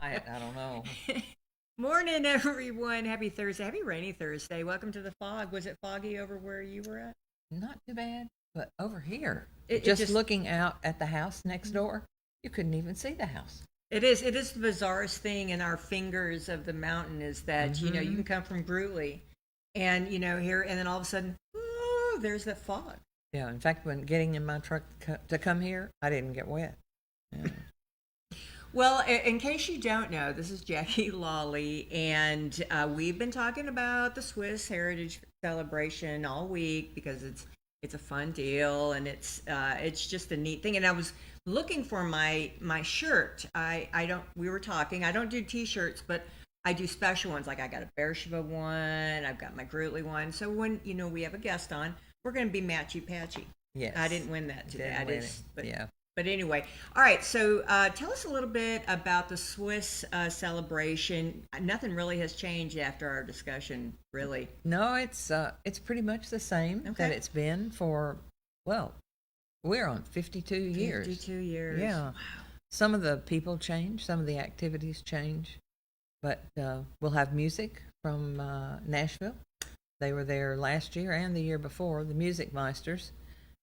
I don't know. Morning, everyone. Happy Thursday. Happy rainy Thursday. Welcome to the fog. Was it foggy over where you were at? Not too bad, but over here, It just just looking out at the house next door, you couldn't even see the house. it is the bizarrest thing in our fingers of the mountain is that you Hmm. can come from Brutely, and here, and then all of a sudden, oh, there's that fog. Yeah, in fact, when getting in my truck to come here, I didn't get wet. Yeah. Well, in case you don't know, this is Jackie Lawley, and we've been talking about the Swiss Heritage Celebration all week because it's a fun deal and it's just a neat thing. And I was looking for my shirt. I don't. We were talking. I don't do T-shirts, but I do special ones. Like I got a Beersheba one. I've got my Grootly one. So when we have a guest on, we're going to be matchy patchy. Yes. I didn't win that today. Didn't I win just, it. but Yeah. but anyway, all right. So tell us a little bit about the Swiss celebration. Nothing really has changed after our discussion, really. No, it's pretty much the same that Okay. it's been for, well, we're on 52 years. 52 years. Yeah. Wow. Some of the people change, some of the activities change, but we'll have music from Nashville. They were there last year and the year before, the Music Meisters,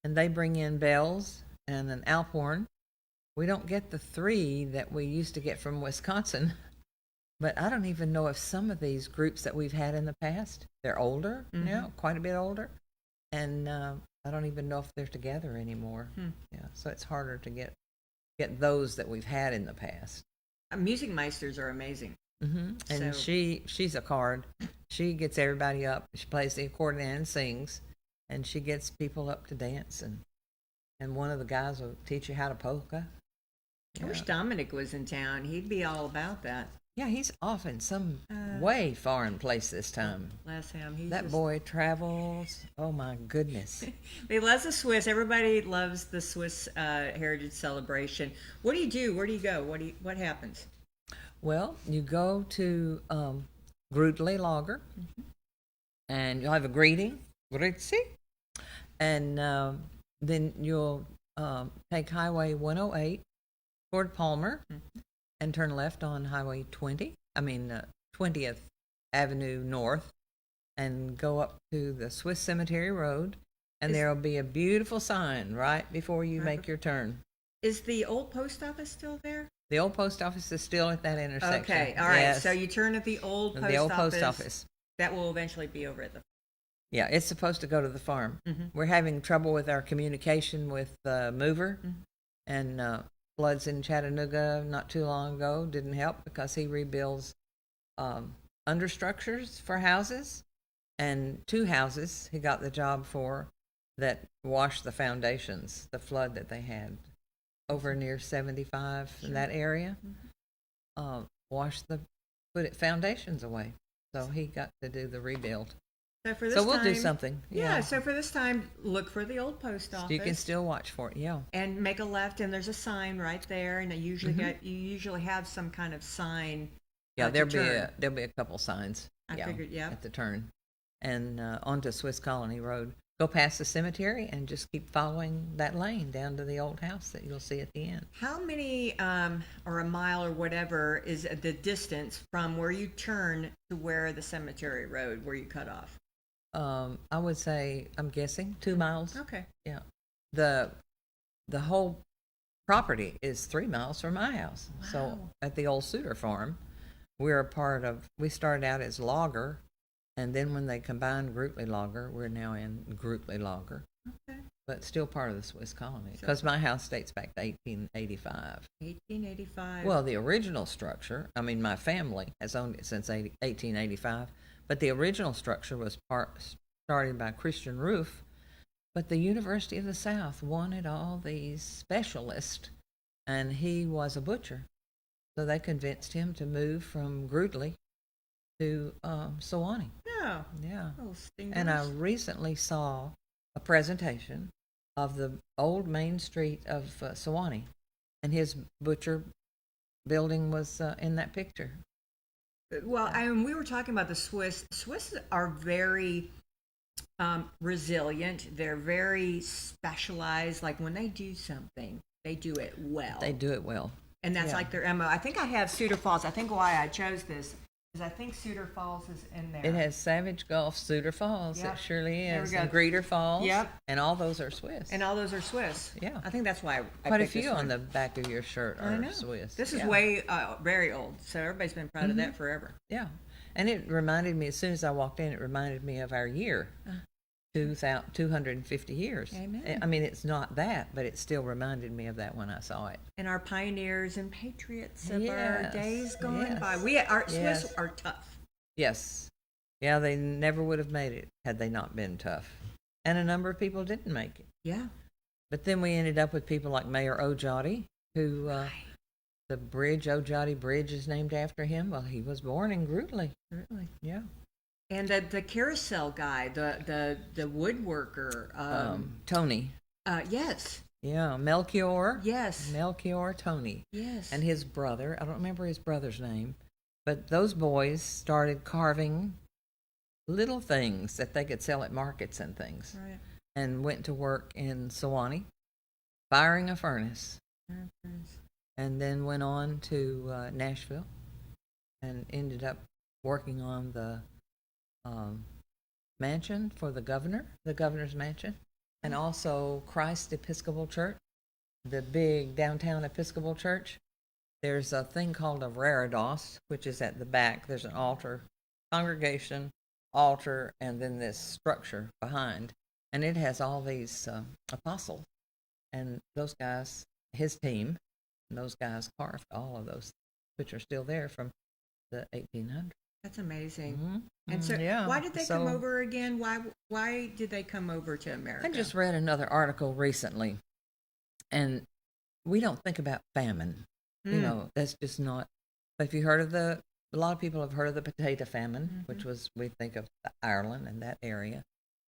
and they bring in bells and an Alphorn. We don't get the three that we used to get from Wisconsin, but I don't even know if some of these groups that we've had in the past, they're older now, quite a bit older, and I don't even know if they're together anymore. Yeah, so it's harder to get those that we've had in the past. Music Meisters are amazing. And So- she's a card. She gets everybody up. She plays the accordion and sings, and she gets people up to dance. And one of the guys will teach you how to polka. I wish Yeah. Dominic was in town. He'd be all about that. Yeah, he's off in some way foreign place this time. Bless him. He's That just- boy travels. Oh my goodness. He loves the Swiss. Everybody loves the Swiss Heritage Celebration. What do you do? Where do you go? What happens? Well, you go to Grootly Lager, and you'll have a greeting, Grüezi, and then you'll take Highway 108 toward Palmer, and turn left on Highway 20. 20th Avenue North, and go up to the Swiss Cemetery Road, and Is- there'll be a beautiful sign right before you Right make your turn. Is the old post office still there? The old post office is still at that intersection. Okay, all right. Yes. So you turn at the old And post the old office. post office. That will eventually be over at the. Yeah, it's supposed to go to the farm. Mhm. We're having trouble with our communication with the mover, and floods in Chattanooga not too long ago didn't help because he rebuilds understructures for houses, and two houses he got the job for that washed the foundations, the flood that they had over near 75 in that area, washed the foundations away. So he got to do the rebuild. So for this So we'll time, do something. Yeah. So for this time, look for the old post office. You can still watch for it. Yeah. and make a left, and there's a sign right there, and you usually have some kind of sign. Yeah, to turn. there'll be a couple signs. I figured, yeah. At the turn, and onto Swiss Colony Road. Go past the cemetery and just keep following that lane down to the old house that you'll see at the end. How many, or a mile or whatever, is the distance from where you turn to where the cemetery road, where you cut off? I would say, I'm guessing 2 miles. Okay. Yeah. The whole property is 3 miles from my house. So Wow. at the old Suter farm, we started out as Logger, and then when they combined Grootly Lager, we're now in Grootly Lager, Okay. but still part of the Swiss colony because my house dates back to 1885. 1885. Well, the original structure, my family has owned it since 1885, but the original structure was started by Christian Roof, but the University of the South wanted all these specialists, and he was a butcher. So they convinced him to move from Grootly to Sewanee. Yeah. Yeah. Little stingers. And I recently saw a presentation of the old main street of Sewanee, and his butcher building was in that picture. Well, we were talking about the Swiss. Swiss are very resilient. They're very specialized. Like when they do something, they do it well. They do it well. and that's Yeah. like their MO. I think I have Cedar Falls. I think why I chose this is I think Cedar Falls is in there. It has Savage Gulf, Cedar Falls. Yep. It surely There we is. go. And Greeter Falls. Yep. And all those are Swiss. And all those are Swiss. Yeah. I think that's why I Quite a picked this few on one. the back of your shirt I are know. Swiss. This is Yeah. way very old, so everybody's been proud of that forever. Yeah. And it reminded me, as soon as I walked in, it reminded me of our year. 250 years. Amen. I mean, it's not that, but it still reminded me of that when I saw it. And our pioneers and patriots of our Yes, days gone yes, by. Our Swiss yes. are tough. Yes. Yeah, they never would have made it had they not been tough. And a number of people didn't make it. Yeah. But then we ended up with people like Mayor Ojadi, who the bridge, Ojadi Bridge, is named after him. Well, he was born in Grutely. Yeah. And the carousel guy, the woodworker. Tony. Yes. Yeah, Melchior. Yes. Melchior Tony. Yes. And his brother, I don't remember his brother's name, but those boys started carving little things that they could sell at markets and things, Right. and went to work in Sewanee, firing a furnace, and then went on to Nashville and ended up working on the mansion for the governor's mansion, and also Christ Episcopal Church, the big downtown Episcopal Church. There's a thing called a reredos, which is at the back. There's an altar, congregation, altar, and then this structure behind. And it has all these apostles. And those guys, his team, and those guys carved all of those, which are still there from the 1800s. That's amazing. Mm-hmm. And so, Yeah. why did they come over again? Why did they come over to America? I just read another article recently, and we don't think about famine. You know, that's just not. But if you heard of a lot of people have heard of the potato famine, which was, we think of Ireland and that area,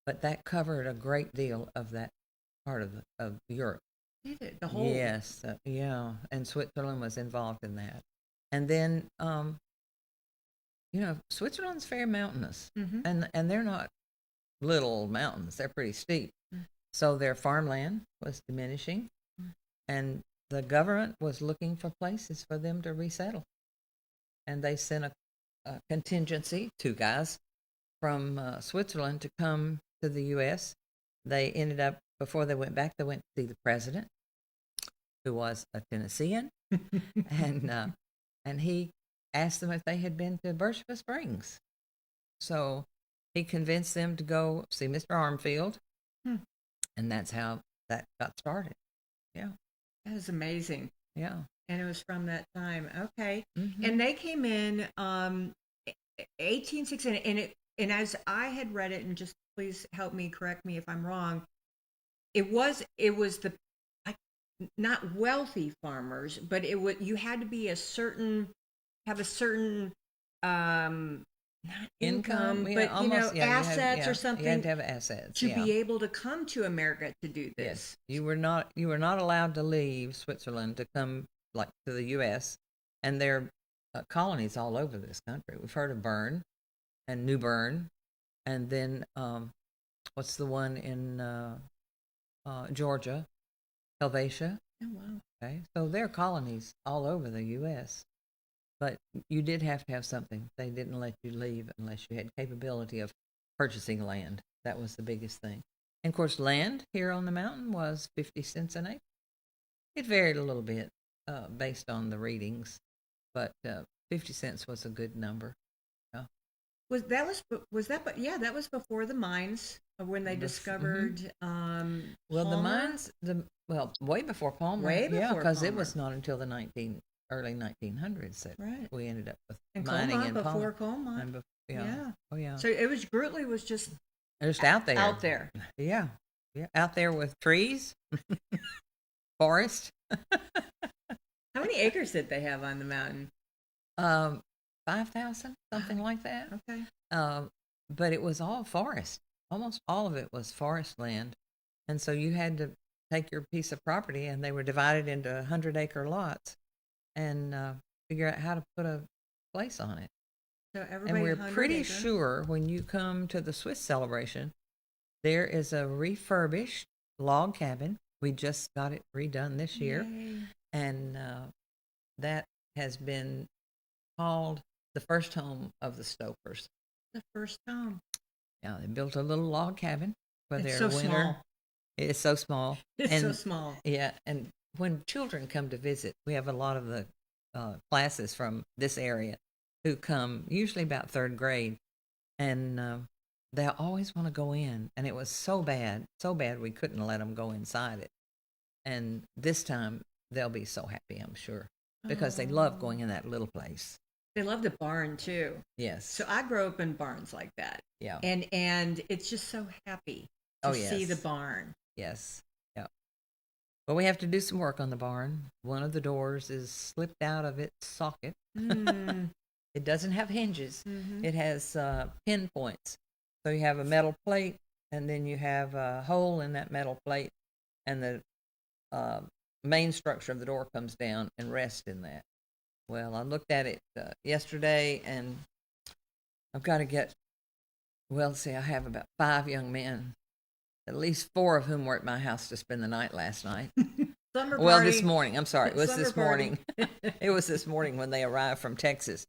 but that covered a great deal of that part of Europe. Did it? The whole. Yes, yeah, and Switzerland was involved in that. And then, Switzerland's very mountainous, and they're not little mountains; they're pretty steep. So their farmland was diminishing, and the government was looking for places for them to resettle. And they sent a contingency, 2 guys from Switzerland, to come to the U.S. They ended up, before they went back, they went to see the president, who was a Tennessean, and he asked them if they had been to Birchville Springs. So he convinced them to go see Mr. Armfield, and that's how that got started. Yeah. That is amazing. Yeah. And it was from that time. Okay. Mm-hmm. And they came in 1860, and as I had read it, and just please help me, correct me if I'm wrong, it was the not wealthy farmers, but you had to be have a certain not income, yeah, but almost, assets or something. You had to have assets to be able to come to America to do this. Yes, you were not allowed to leave Switzerland to come like to the U.S. And there are colonies all over this country. We've heard of Bern and New Bern, and then what's the one in Georgia, Helvetia? Oh wow! Okay, so there are colonies all over the U.S. But you did have to have something. They didn't let you leave unless you had capability of purchasing land. That was the biggest thing. And of course, land here on the mountain was 50 cents an acre. It varied a little bit based on the readings, but 50 cents was a good number. Yeah. That was before the mines when they discovered. Well, the Palmer? mines, way before Palmer. Way before because it Palmer. was not until the early 1900s that Right. we ended up with And mining Colmont in before Palmer. Colmont. And Yeah. Oh yeah. So it was Grutely was just Just out there. out there. Yeah. Yeah. Out there with trees, forest. How many acres did they have on the mountain? 5,000, something like that. Okay. But it was all forest. Almost all of it was forest land. And so you had to take your piece of property, and they were divided into 100-acre lots, and figure out how to put a place on it. So everybody. And we're 100 pretty acre. sure when you come to the Swiss celebration, there is a refurbished log cabin. We just got it redone this year. Yay. And that has been called the first home of the Stokers. The first home. Yeah, they built a little log cabin for It's their so winter. small. It's so small. It's and, so small. Yeah, and when children come to visit, we have a lot of the classes from this area who come, usually about third grade, and they always want to go in. And it was so bad we couldn't let them go inside it. And this time they'll be so happy, I'm sure, because they love going in that little place. They love the barn too. Yes. So I grew up in barns like that. Yeah. And it's just so happy to see the barn. Yes. Yeah. But we have to do some work on the barn. One of the doors is slipped out of its socket. It doesn't have hinges. Mm-hmm. It has pin points. So you have a metal plate, and then you have a hole in that metal plate, and the main structure of the door comes down and rests in that. Well, I looked at it yesterday, and I've got to get, I have about 5 young men, at least 4 of whom were at my house to spend the night last night. Summer party. Well, this morning. I'm sorry. It was Summer this morning. It was this morning when they arrived from Texas.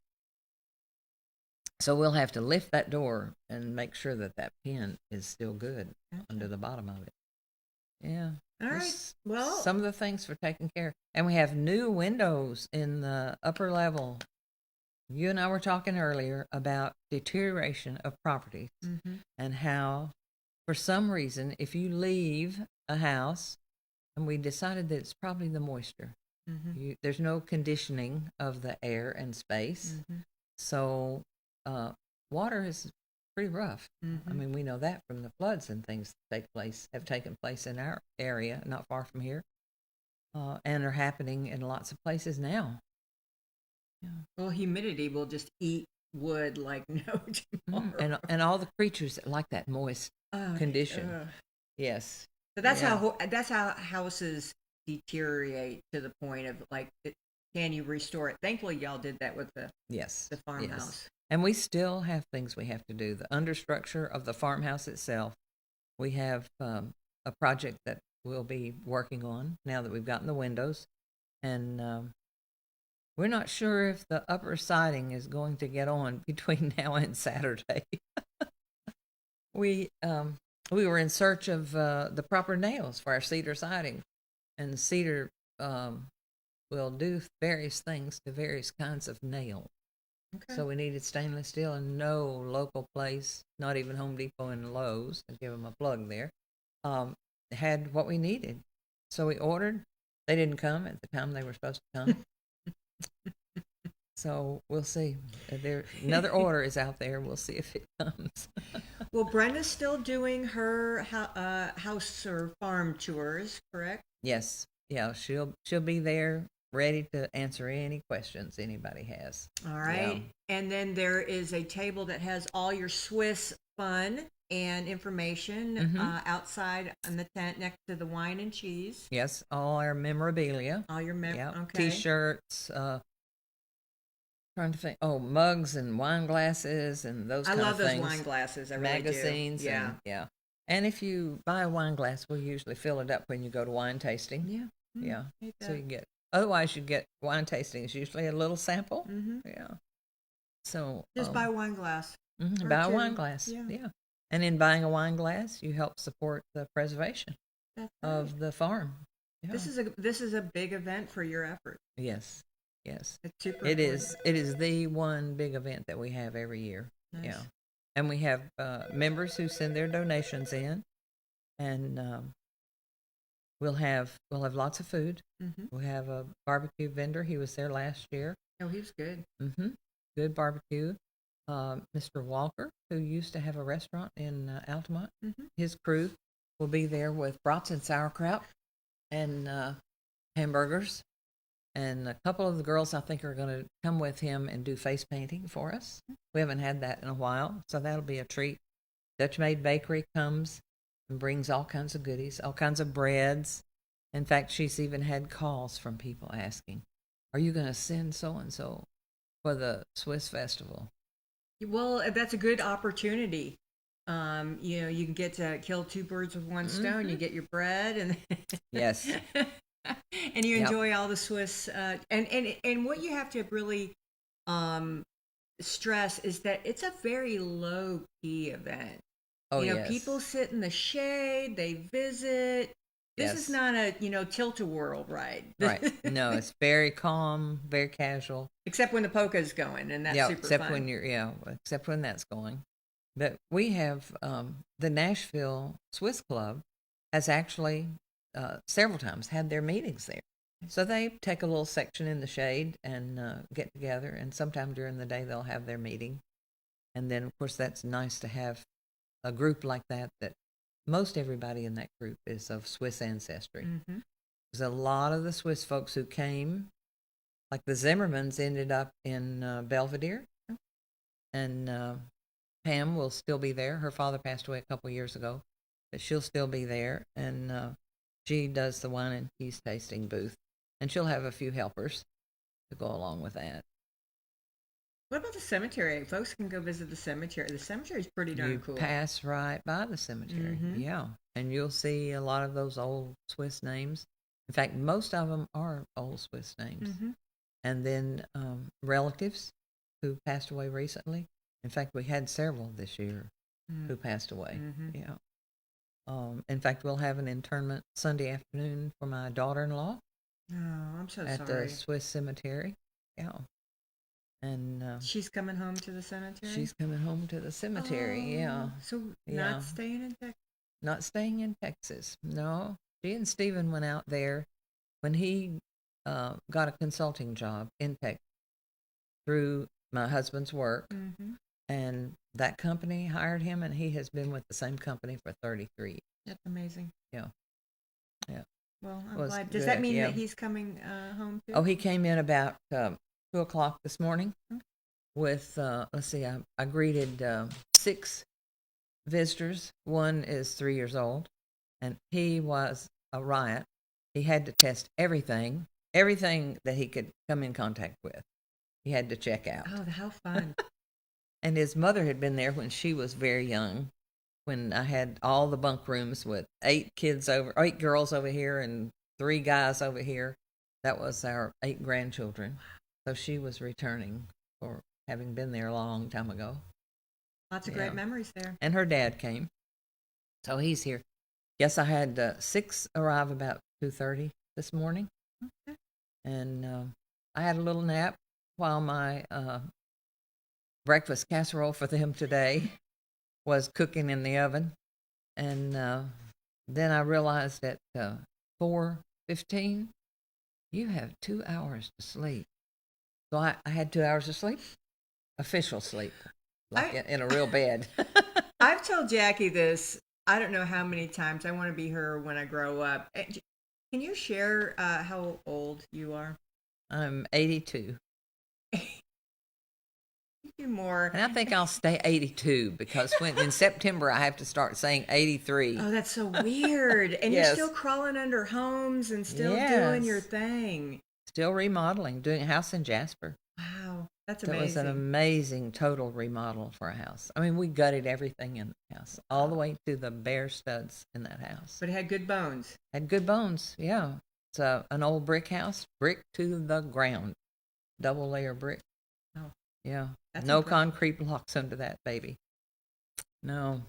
So we'll have to lift that door and make sure that that pin is still good under the bottom of it. Yeah. All right. Well, some of the things for taking care. And we have new windows in the upper level. You and I were talking earlier about deterioration of properties and how, for some reason, if you leave a house, and we decided that it's probably the moisture. There's no conditioning of the air and space. So water is pretty rough. I mean, we know that from the floods and things that have taken place in our area, not far from here, and are happening in lots of places now. Yeah. Well, humidity will just eat wood like no tomorrow. And all the creatures that like that moist condition. Yes. So that's how houses deteriorate to the point of can you restore it? Thankfully, y'all did that with the farmhouse. Yes. And we still have things we have to do. The understructure of the farmhouse itself, we have a project that we'll be working on now that we've gotten the windows. And we're not sure if the upper siding is going to get on between now and Saturday. We were in search of the proper nails for our cedar siding. And cedar will do various things to various kinds of nail. Okay. So we needed stainless steel, and no local place, not even Home Depot and Lowe's, I'd give them a plug there, had what we needed. So we ordered. They didn't come at the time they were supposed to come. So we'll see. Another order is out there. We'll see if it comes. Well, Brenda's still doing her house or farm tours, correct? Yes. Yeah, she'll be there, ready to answer any questions anybody has. All right. Yeah. And then there is a table that has all your Swiss fun and information outside in the tent next to the wine and cheese. Yes, all our memorabilia. All your okay. T-shirts, trying to think. Oh, mugs and wine glasses and those kind of things. I love those wine glasses. I really magazines. Do. Yeah. Yeah. And if you buy a wine glass, we'll usually fill it up when you go to wine tasting. Yeah. Yeah. So you get. Otherwise, you get wine tasting. It's usually a little sample. Yeah. So just buy a wine glass. Buy a wine glass. Yeah. And in buying a wine glass, you help support the preservation of the farm. Yeah. This is a big event for your effort. Yes. Yes. It's super. It is. It is the one big event that we have every year. Nice. Yeah. And we have members who send their donations in, and we'll have lots of food. We'll have a barbecue vendor. He was there last year. Oh, he was good. Good barbecue. Mr. Walker, who used to have a restaurant in Altamont, his crew will be there with brats and sauerkraut and hamburgers. And a couple of the girls, I think, are going to come with him and do face painting for us. We haven't had that in a while, so that'll be a treat. Dutch Maid Bakery comes and brings all kinds of goodies, all kinds of breads. In fact, she's even had calls from people asking, are you going to send so-and-so for the Swiss Festival? Well, that's a good opportunity. You can get to kill 2 birds with one stone. You get your bread, and yes, And you Yep. enjoy all the Swiss, and what you have to really um, stress is that it's a very low key event. Oh, People yes. sit in the shade, they visit. This is Yes. not a tilt-a-whirl ride. Right. No, it's very calm, very casual. Except when the polka's going, and that's Yeah, super except when fun. except when that's going. But we have the Nashville Swiss Club has actually several times had their meetings there. So they take a little section in the shade and get together, and sometime during the day they'll have their meeting. And then, of course, that's nice to have a group like that. That most everybody in that group is of Swiss ancestry. Mm-hmm. There's a lot of the Swiss folks who came, like the Zimmermans, ended up in Belvedere, and Pam will still be there. Her father passed away a couple of years ago, but she'll still be there, and she does the wine and cheese tasting booth, and she'll have a few helpers to go along with that. What about the cemetery? Folks can go visit the cemetery. The cemetery is pretty darn You cool. pass right by the cemetery, Mhm. yeah, and you'll see a lot of those old Swiss names. In fact, most of them are old Swiss names. Mm-hmm. And then relatives who passed away recently. In fact, we had several this year who passed away. Mm-hmm. Yeah. In fact, we'll have an internment Sunday afternoon for my daughter-in-law Oh, I'm so at sorry. the Swiss cemetery. Yeah. And She's coming home to the cemetery. she's coming home to the cemetery. Yeah. So Yeah. not staying in Texas. Not staying in Texas. No. She and Stephen went out there when he got a consulting job in Texas through my husband's work. Mm-hmm. And that company hired him, and he has been with the same company for 33 years. That's amazing. Yeah. Yeah. Well, I'm Was glad. Does good, that mean yeah. that he's coming home too? Oh, he came in about 2 o'clock this morning with, let's see, I greeted 6 visitors. One is 3 years old, and he was a riot. He had to test everything that he could come in contact with. He had to check out. Oh, how fun. And his mother had been there when she was very young, when I had all the bunk rooms with 8 girls over here and 3 guys over here. That was our 8 grandchildren. So she was returning for having been there a long time ago. Lots of Yeah. great memories there. And her dad came. So he's here. Yes, I had 6 arrive about 2:30 this morning. Okay. And I had a little nap while my breakfast casserole for them today was cooking in the oven. And then I realized at 4:15, you have 2 hours to sleep. So I had 2 hours of sleep, official sleep, like in a real bed. I've told Jackie this, I don't know how many times. I want to be her when I grow up. Can you share how old you are? I'm 82. You more. And I think I'll stay 82 because when in September I have to start saying 83. Oh, that's so weird. And Yes. you're still crawling under homes and still Yes. doing your thing. Still remodeling, doing a house in Jasper. Wow, that's That was an amazing. amazing total remodel for a house. I mean, we gutted everything in the house, all the way to the bare studs in that house. But it had good bones. Had good bones, yeah. It's an old brick house, brick to the ground, double layer brick. Oh, yeah. that's No impressive. concrete blocks under that baby. No.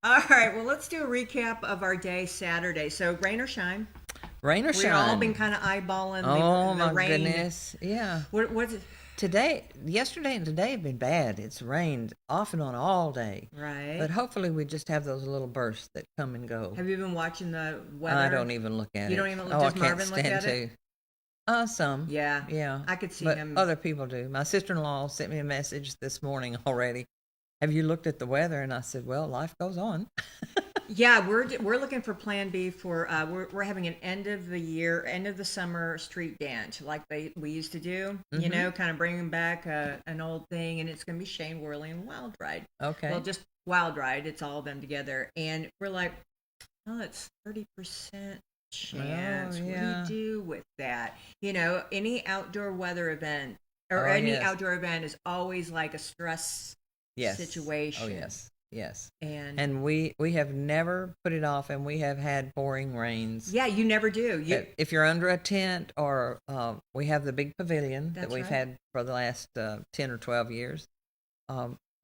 All right, well, let's do a recap of our day Saturday. So, rain or shine? Rain or We've shine? all been kind of eyeballing Oh, the my rain. goodness. Yeah. What's it? Yesterday and today have been bad. It's rained off and on all day. Right. But hopefully we just have those little bursts that come and go. Have you been watching the weather? I don't even look at it. You don't even look. Oh, Does I can't Marvin look stand at it? to. Some. Yeah. Yeah. I could see but him. Other people do. My sister-in-law sent me a message this morning already. Have you looked at the weather? And I said, well, life goes on. Yeah, we're looking for Plan B for we're having an end of the summer street dance like we used to do. You know, kind of bringing back an old thing, and it's going to be Shane Worley and Wild Ride. Okay. Well, just Wild Ride. It's all of them together, and we're like, oh, it's 30% chance. Oh, What yeah. do you do with that? You know, any outdoor weather event or Oh, any yes. outdoor event is always like a stress Yes. situation. Oh, yes. Yes. And And we have never put it off, and we have had pouring rains. yeah, you never do. If you're under a tent, or we have the big pavilion that That's we've right. had for the last 10 or 12 years,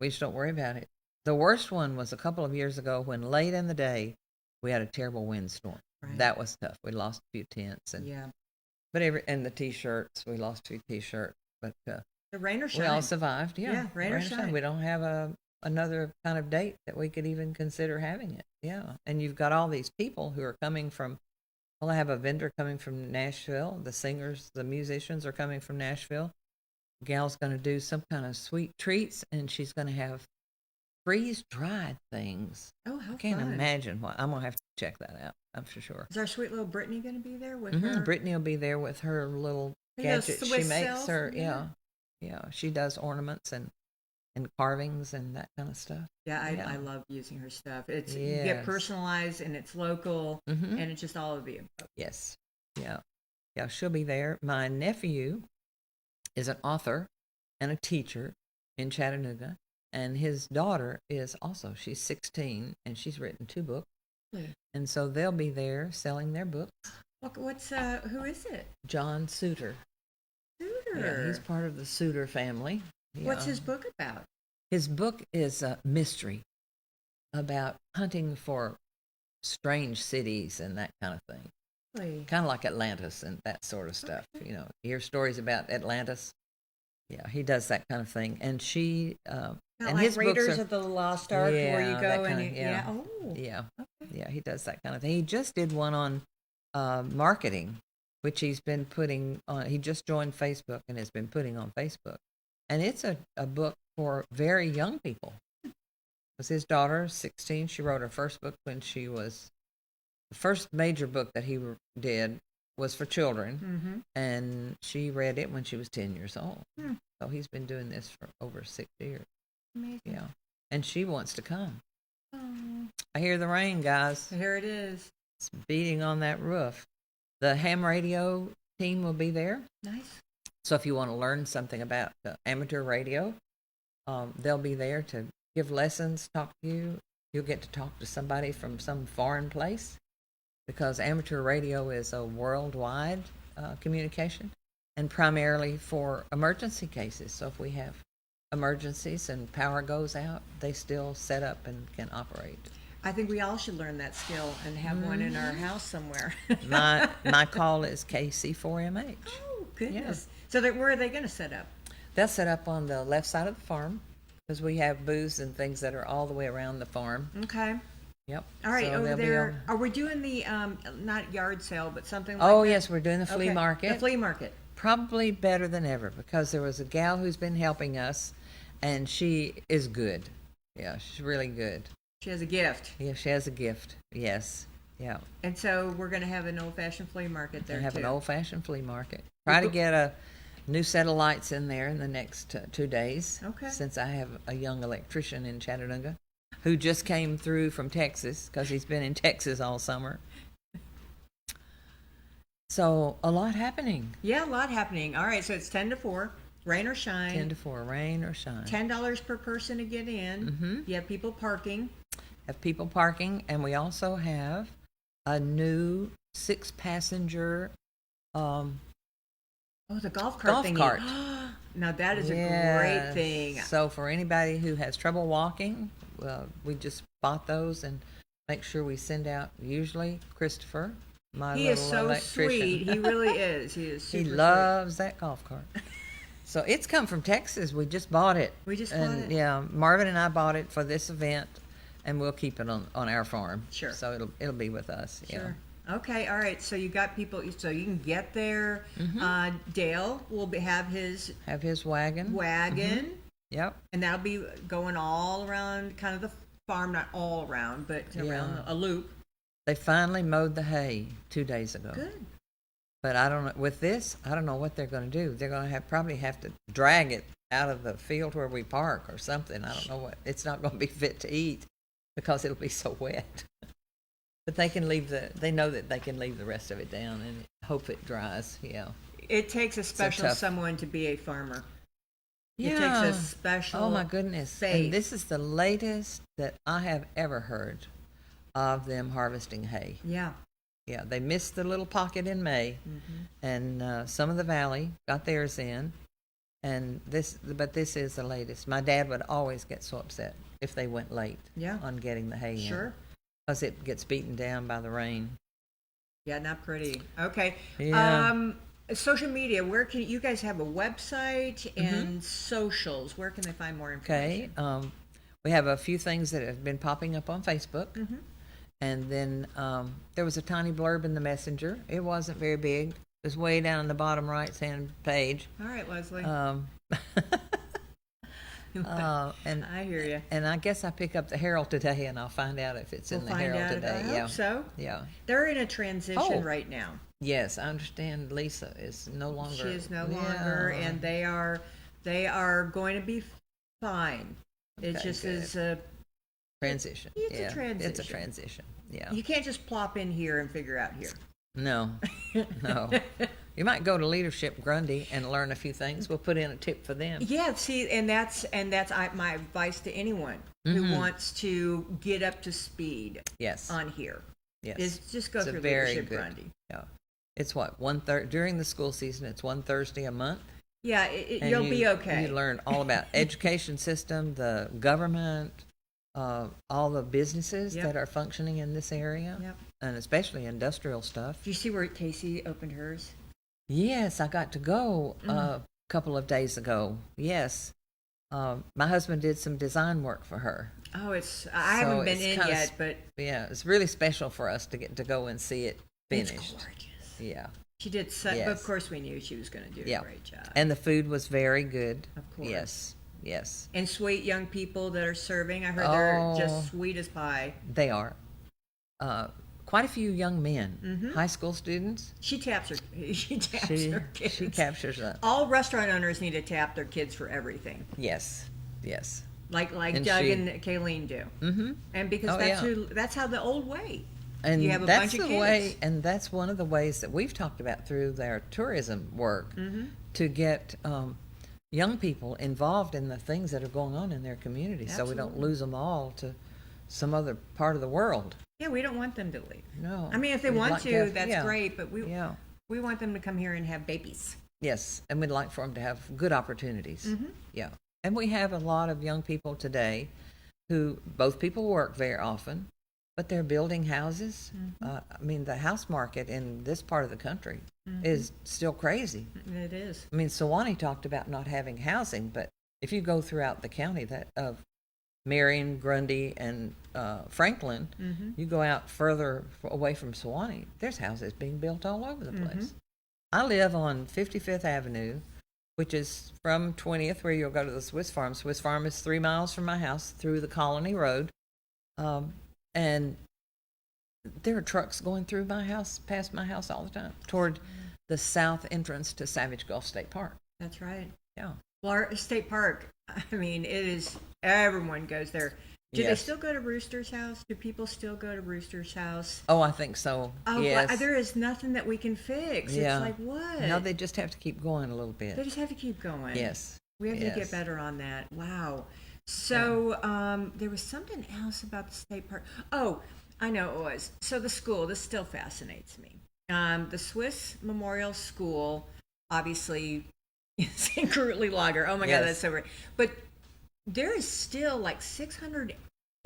we just don't worry about it. The worst one was a couple of years ago when late in the day we had a terrible windstorm. Right. That was tough. We lost a few tents, and Yeah. but and the t-shirts, we lost a few t-shirts, but The rain or shine. we all survived. Yeah, rain or shine. We don't have another kind of date that we could even consider having it. Yeah, and you've got all these people who are coming from. Well, I have a vendor coming from Nashville. The singers, the musicians are coming from Nashville. Gal's going to do some kind of sweet treats, and she's going to have freeze-dried things. Oh, how I can't fun. imagine what. I'm going to have to check that out. I'm for sure. Is our sweet little Brittany going to be there with her? Brittany will be there with her little gadgets she Swiss makes. cells? Her, yeah. She does ornaments and carvings and that kind of stuff. Yeah, I love using her stuff. It's you get personalized, and it's local, and it's just all of the above. Yes, yeah. She'll be there. My nephew is an author and a teacher in Chattanooga, and his daughter is also. She's 16, and she's written 2 books, and so they'll be there selling their books. What's who is it? John Suter. Suter. Yeah, he's part of the Suter family. What's his book about? His book is a mystery about hunting for strange cities and that kind of thing. Really? Kind of like Atlantis and that sort of stuff. Okay. You hear stories about Atlantis. Yeah, he does that kind of thing. And she, and like his Raiders books are, of the Lost Ark, where you go and yeah, he does that kind of thing. He just did one on marketing, which he's been putting on. He just joined Facebook and has been putting on Facebook. And it's a book for very young people. Because his daughter, 16, she wrote her first book when she was, the first major book that he did was for children, and she read it when she was 10 years old. So he's been doing this for over 6 years. Amazing. Yeah. And she wants to come. Oh. I hear the rain, guys. Here it is. It's beating on that roof. The ham radio team will be there. Nice. So if you want to learn something about amateur radio, they'll be there to give lessons, talk to you. You'll get to talk to somebody from some foreign place, because amateur radio is a worldwide communication, and primarily for emergency cases. So if we have emergencies and power goes out, they still set up and can operate. I think we all should learn that skill and have one in our house somewhere. my call is KC4MH. Oh, goodness. So where are they going to set up? They'll set up on the left side of the farm, because we have booths and things that are all the way around the farm. Okay. Yep. All right, So over they'll be there. Are we doing the, not yard sale, but something like Oh, that? yes, we're doing the flea market. The flea market. Probably better than ever, because there was a gal who's been helping us, and she is good. Yeah, she's really good. She has a gift. Yeah, she has a gift. Yes. Yeah. And so we're going to have an old-fashioned flea market there, They have too. an old-fashioned flea market. Try to get a new set of lights in there in the next 2 days. Okay. Since I have a young electrician in Chattanooga who just came through from Texas, because he's been in Texas all summer. So a lot happening. Yeah, a lot happening. All right, so it's 10 to 4, rain or shine. 10 to 4, rain or shine. $10 per person to get in. You have people parking. Have people parking, and we also have a new 6-passenger the golf cart thingy. cart. Now that is a great thing. So for anybody who has trouble walking, we just bought those, and make sure we send out, usually Christopher, my He little is so electrician. sweet. He really is. He is super He loves that golf cart. So it's come from Texas. We just bought it. We just bought it. Yeah, Marvin and I bought it for this event, and we'll keep it on our farm. Sure. So it'll be with us. Sure. Yeah. Okay, all right. So you got people, so you can get there. Dale will have his Have his wagon. Yep. and that'll be going all around kind of the farm, not all around, but around a loop. They finally mowed the hay 2 days ago. Good. But I don't know, with this, I don't know what they're going to do. They're going to probably have to drag it out of the field where we park or something. I don't know what. It's not going to be fit to eat because it'll be so wet. But they know that they can leave the rest of it down and hope it dries. Yeah. It takes a special tough- someone to be a farmer. It takes a special Oh my goodness. faith. And this is the latest that I have ever heard of them harvesting hay. Yeah. Yeah, they missed the little pocket in May, and some of the valley got theirs in, but this is the latest. My dad would always get so upset if they went late Yeah. on getting the hay in. Sure. Because it gets beaten down by the rain. Yeah, not pretty. Okay. Yeah. Social media, where can you guys have a website and socials? Where can they find more information? Okay. We have a few things that have been popping up on Facebook. And then there was a tiny blurb in the Messenger. It wasn't very big. It was way down in the bottom right-hand page. All right, Leslie. And I hear you. And I guess I pick up the Herald today, and I'll find out if it's in the Herald today. I hope so. Yeah. They're in a transition right now. Yes, I understand. Lisa is no longer. She is no longer, and they are going to be fine. It Okay, just good. is a Transition. It's a It's a transition. transition. Yeah. You can't just plop in here and figure out here. No. No. You might go to Leadership Grundy and learn a few things. We'll put in a tip for them. Yeah, see, and that's my advice to anyone who wants to get up to speed Yes. on here. Yes. Is just go It's a through very Leadership good- Grundy. Yeah. It's what, during the school season, it's one Thursday a month. Yeah, And you'll be okay. You learn all about education system, the government, all the businesses Yep. that are functioning in this area, Yep. and especially industrial stuff. Do you see where Casey opened hers? Yes, I got to go a couple of days ago. Yes. My husband did some design work for her. Oh, I haven't been it's in kinda yet, but Yeah, it's really special for us to get to go and see it finished. it's gorgeous. Yeah. She did but Yes. of course we knew she was going to do Yeah. a great job. And the food was very good. Of course. Yes. Yes. And sweet young people that are serving. I heard Oh. they're just sweet as pie. They are. Quite a few young men, Mm-hmm. high school students. She taps her kids. She captures that. All restaurant owners need to tap their kids for everything, Yes. Yes. like And Doug she- and Kayleen do. Mm-hmm. And because Oh, yeah. that's how the old way. And You have a that's bunch of the way, kids. and that's one of the ways that we've talked about through their tourism work to get young people involved in the things that are going on in their community, so we don't Absolutely. lose them all to some other part of the world. Yeah, we don't want them to leave. No. I mean, if they We'd want like to, have- that's yeah. great. But Yeah. we want them to come here and have babies. Yes, and we'd like for them to have good opportunities. Mm-hmm. Yeah. And we have a lot of young people today who both people work very often, but they're building houses. I mean, the house market in this part of the country is still crazy. It is. I mean, Sewanee talked about not having housing, but if you go throughout the county that of Marion, Grundy, and Franklin, you go out further away from Sewanee, there's houses being built all over the place. I live on 55th Avenue, which is from 20th, where you'll go to the Swiss Farm. Swiss Farm is 3 miles from my house through the Colony Road. And there are trucks going through my house, past my house all the time, toward the south entrance to Savage Gulf State Park. That's right. Yeah. Well, our state park, I mean, it is, everyone goes there. Do they Yes. still go to Rooster's house? Do people still go to Rooster's house? Oh, I think so. Oh, yes. well, there is nothing that we can fix. Yeah. It's like, what? No, they just have to keep going a little They bit. just have to keep going. Yes. We have to Yes. get better on that. Wow. So there was something else about the state park. Oh, I know it was. So the school, this still fascinates me. The Swiss Memorial School, obviously, is in Kurtly Lager. Oh my God, Yes. that's so great. But there is still like 600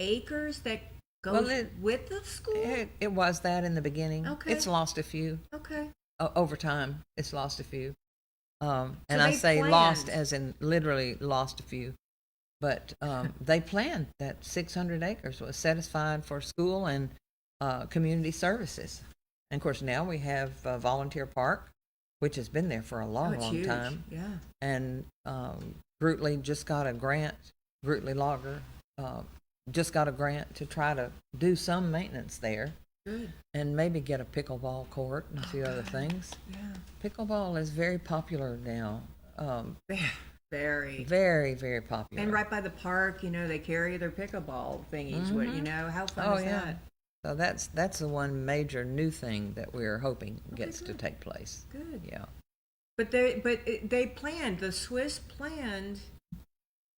acres that goes Well, with the school? It was that in the beginning. Okay. It's lost a few. Okay. Over time, it's lost a few. And So I they say lost planned. as in literally lost a few. But they planned that 600 acres was set aside for school and community services. And of course, now we have Volunteer Park, which has been there for a long, it's long huge. time. Yeah. And Grutley just got a grant, Grutley Lager just got a grant to try to do some maintenance there Good. and maybe get a pickleball court and a few other things. Yeah. Pickleball is very popular now. Very. Very, very popular. And right by the park, they carry their pickleball thingies. How fun is that? So that's the one major new thing that we're hoping gets to good. take place. Good. Yeah. But they planned. The Swiss planned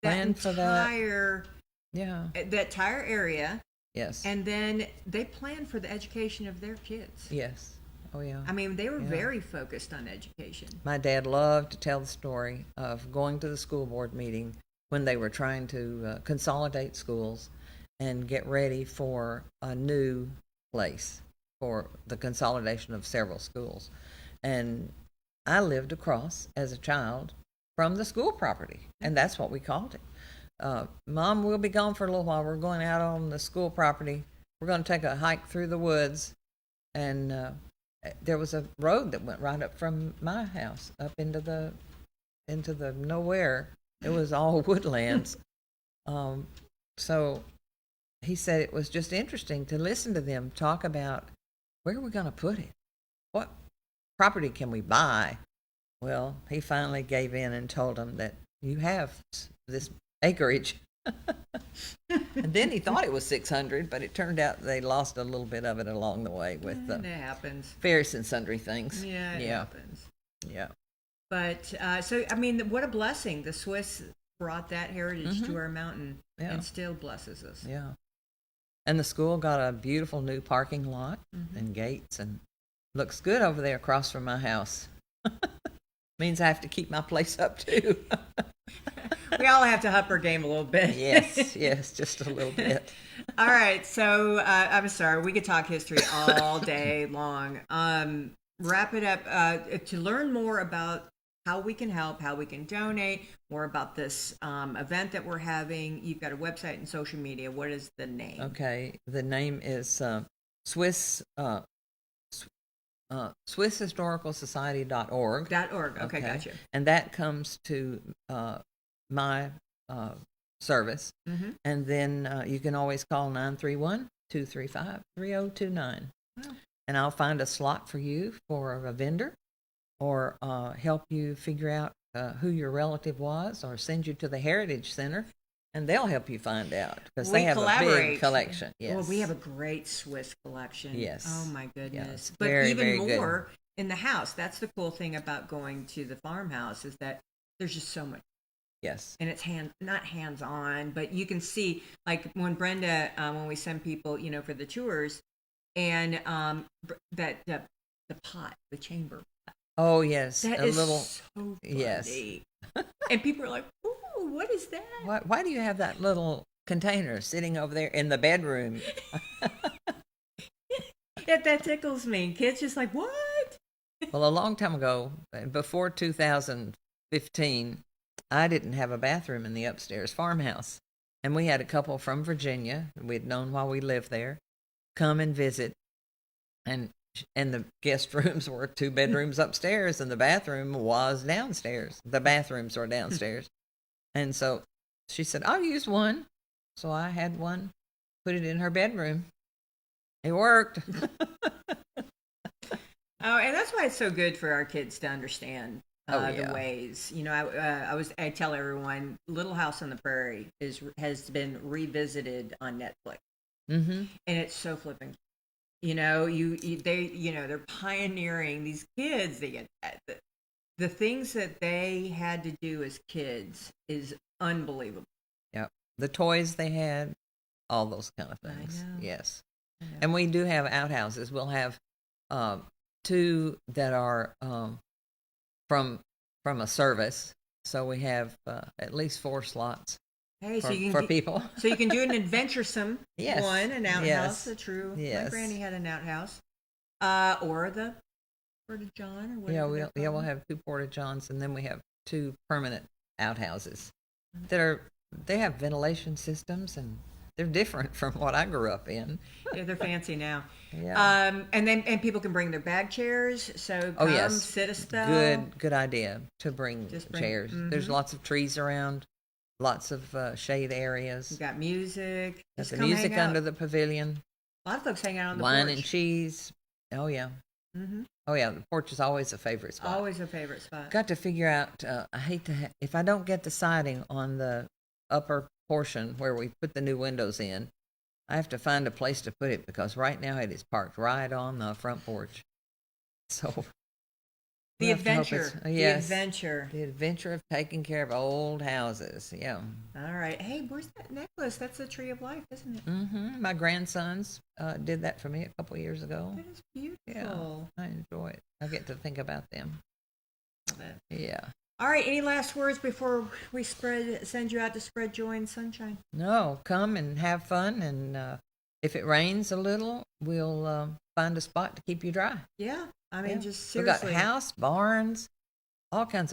Plan for that. entire Yeah. that entire area, Yes. and then they plan for the education of their kids. Yes. Oh, yeah. I mean, they were Yeah. very focused on education. My dad loved to tell the story of going to the school board meeting when they were trying to consolidate schools and get ready for a new place for the consolidation of several schools. And I lived across as a child from the school property, and that's what we called it. Mom, we'll be gone for a little while. We're going out on the school property. We're going to take a hike through the woods. And there was a road that went right up from my house up into the nowhere. It was all woodlands. So he said it was just interesting to listen to them talk about where are we going to put it? What property can we buy? Well, he finally gave in and told them that you have this acreage. And then he thought it was 600, but it turned out they lost a little bit of it along the way with It happens. various and sundry things. Yeah, it happens. Yeah. But so I mean, what a blessing! The Swiss brought that heritage to our mountain, Yeah. and still blesses us. Yeah. And the school got a beautiful new parking lot and gates, and looks good over there across from my house. Means I have to keep my place up too. We all have to up our game a little bit. yes, just a little bit. All right, so I'm sorry, we could talk history all day long. Wrap it up. To learn more about how we can help, how we can donate, more about this event that we're having, you've got a website and social media. What is the name? Okay, the name is SwissHistoricalSociety.org. .org. Okay, gotcha. And that comes to my service. And then you can always call 931-235-3029. Wow. And I'll find a slot for you for a vendor, or help you figure out who your relative was, or send you to the Heritage Center, and they'll help you find out, because they have a big collection. Yes. Well, we have a great Swiss collection. Yes. Oh my goodness. Yes. But Very, even very more in the house. That's the cool thing about going to the farmhouse, is that there's just so much. Yes. And it's not hands on, but you can see, like when Brenda, when we send people, for the tours, and that the pot, the chamber. Oh yes, That a is little. so funny. Yes. And people are like, "Ooh, what is that?" Why do you have that little container sitting over there in the bedroom? That tickles me. Kids just like, what? Well, a long time ago, before 2015, I didn't have a bathroom in the upstairs farmhouse, and we had a couple from Virginia we'd known while we lived there come and visit, and the guest rooms were 2 bedrooms upstairs, and the bathroom was downstairs. The bathrooms were downstairs. And so she said, I'll use one. So I had one, put it in her bedroom. It worked. Oh, and that's why it's so good for our kids to understand yeah. the ways. I tell everyone, Little House on the Prairie has been revisited on Netflix, and it's so flipping. They're pioneering, these kids. They get the things that they had to do as kids is unbelievable. Yep, the toys they had, all those kind of things. I know. Yes, and we do have outhouses. We'll have 2 that are from a service, so we have at least 4 slots. Hey, for people. So you can do an adventuresome Yes. one, an outhouse, Yes. a true. Yes. My granny had an outhouse, or the porta-john, or whatever. We'll have 2 porta-johns, and then we have 2 permanent outhouses that they have ventilation systems, and they're different from what I grew up in. Yeah, they're fancy now. Yeah. And people can bring their bag chairs. So come sit a spell. Good idea to bring chairs. There's lots of trees around, lots of shade areas. We've got music. Got Just the come music hang out. under the pavilion. A lot of folks hang out on the Wine porch. and cheese. Oh yeah. Oh yeah. The porch is always a favorite spot. Always a favorite spot. Got to figure out. I hate to if I don't get the siding on the upper portion where we put the new windows in, I have to find a place to put it, because right now it is parked right on the front porch. So The We'll have to hope adventure. it's- The yes. adventure. The adventure of taking care of old houses. Yeah. All right. Hey, where's that necklace? That's the tree of life, isn't it? My grandsons did that for me a couple years ago. That is beautiful. Yeah, I enjoy it. I get to think about them. Love it. Yeah. All right. Any last words before we send you out to spread joy and sunshine? No, come and have fun, and if it rains a little, we'll find a spot to keep you dry. Yeah. I mean, Yeah. just We got seriously. house, barns, all kinds of